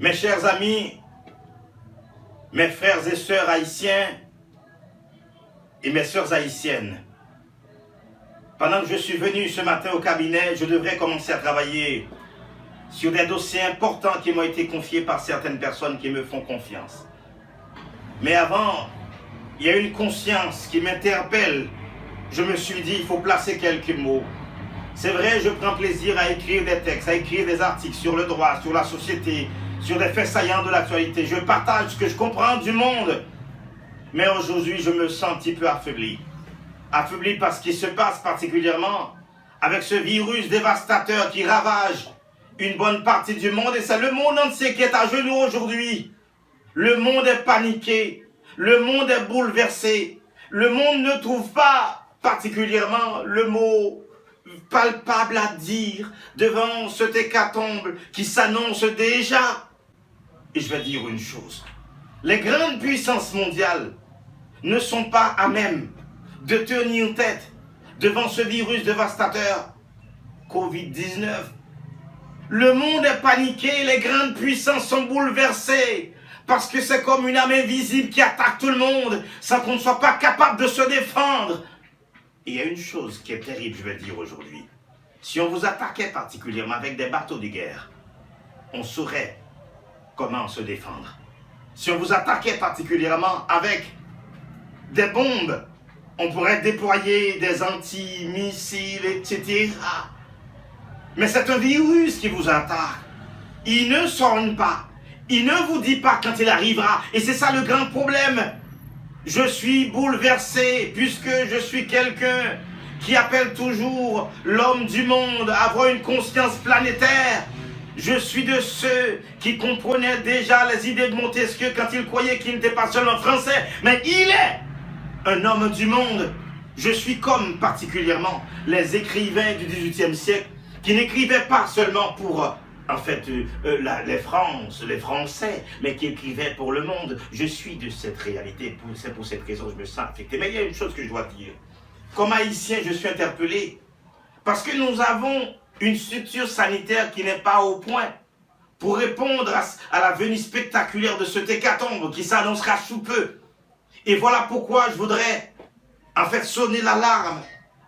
Mes chers amis, mes frères et sœurs haïtiens et mes sœurs haïtiennes, pendant que je suis venu ce matin au cabinet, je devrais commencer à travailler sur des dossiers importants qui m'ont été confiés par certaines personnes qui me font confiance. Mais avant, il y a une conscience qui m'interpelle. Je me suis dit, il faut placer quelques mots. C'est vrai, je prends plaisir à écrire des textes, à écrire des articles sur le droit, sur la société, sur des faits saillants de l'actualité. Je partage ce que je comprends du monde. Mais aujourd'hui, je me sens un petit peu affaibli. Affaibli par ce qui se passe particulièrement avec ce virus dévastateur qui ravage une bonne partie du monde. Et c'est le monde entier qui est à genoux aujourd'hui. Le monde est paniqué. Le monde est bouleversé. Le monde ne trouve pas particulièrement le mot palpable à dire devant cette hécatombe qui s'annonce déjà. Et je vais dire une chose. Les grandes puissances mondiales ne sont pas à même de tenir tête devant ce virus dévastateur Covid-19. Le monde est paniqué, les grandes puissances sont bouleversées parce que c'est comme une arme invisible qui attaque tout le monde sans qu'on ne soit pas capable de se défendre. Et il y a une chose qui est terrible, je vais dire aujourd'hui. Si on vous attaquait particulièrement avec des bateaux de guerre, on saurait comment se défendre. Si on vous attaquait particulièrement avec des bombes, on pourrait déployer des anti-missiles, etc. Mais c'est un virus qui vous attaque. Il ne sonne pas. Il ne vous dit pas quand il arrivera. Et c'est ça le grand problème. Je suis bouleversé puisque je suis quelqu'un qui appelle toujours l'homme du monde à avoir une conscience planétaire. Je suis de ceux qui comprenaient déjà les idées de Montesquieu quand il croyait qu'il n'était pas seulement français, mais il est un homme du monde. Je suis comme particulièrement les écrivains du XVIIIe siècle qui n'écrivaient pas seulement pour les Français, mais qui écrivaient pour le monde. Je suis de cette réalité, c'est pour cette raison que je me sens affecté. Mais il y a une chose que je dois dire. Comme haïtien, je suis interpellé parce que nous avons une structure sanitaire qui n'est pas au point pour répondre à la venue spectaculaire de cet hécatombe qui s'annoncera sous peu. Et voilà pourquoi je voudrais sonner l'alarme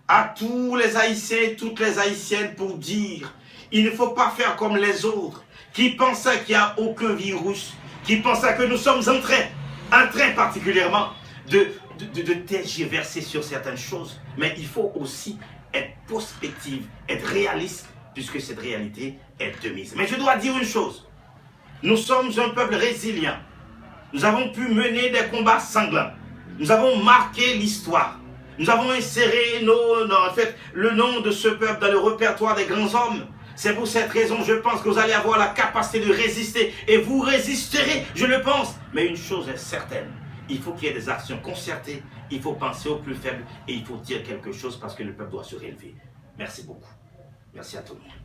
à tous les Haïtiens et toutes les Haïtiennes pour dire il ne faut pas faire comme les autres qui pensaient qu'il n'y a aucun virus, qui pensaient que nous sommes en train particulièrement de tergiverser sur certaines choses. Mais il faut aussi être prospective, être réaliste, puisque cette réalité est de mise. Mais je dois dire une chose, nous sommes un peuple résilient. Nous avons pu mener des combats sanglants. Nous avons marqué l'histoire. Nous avons inséré le nom de ce peuple dans le répertoire des grands hommes. C'est pour cette raison, je pense que vous allez avoir la capacité de résister. Et vous résisterez, je le pense. Mais une chose est certaine, il faut qu'il y ait des actions concertées. Il faut penser aux plus faibles et il faut dire quelque chose parce que le peuple doit se relever. Merci beaucoup. Merci à tout le monde.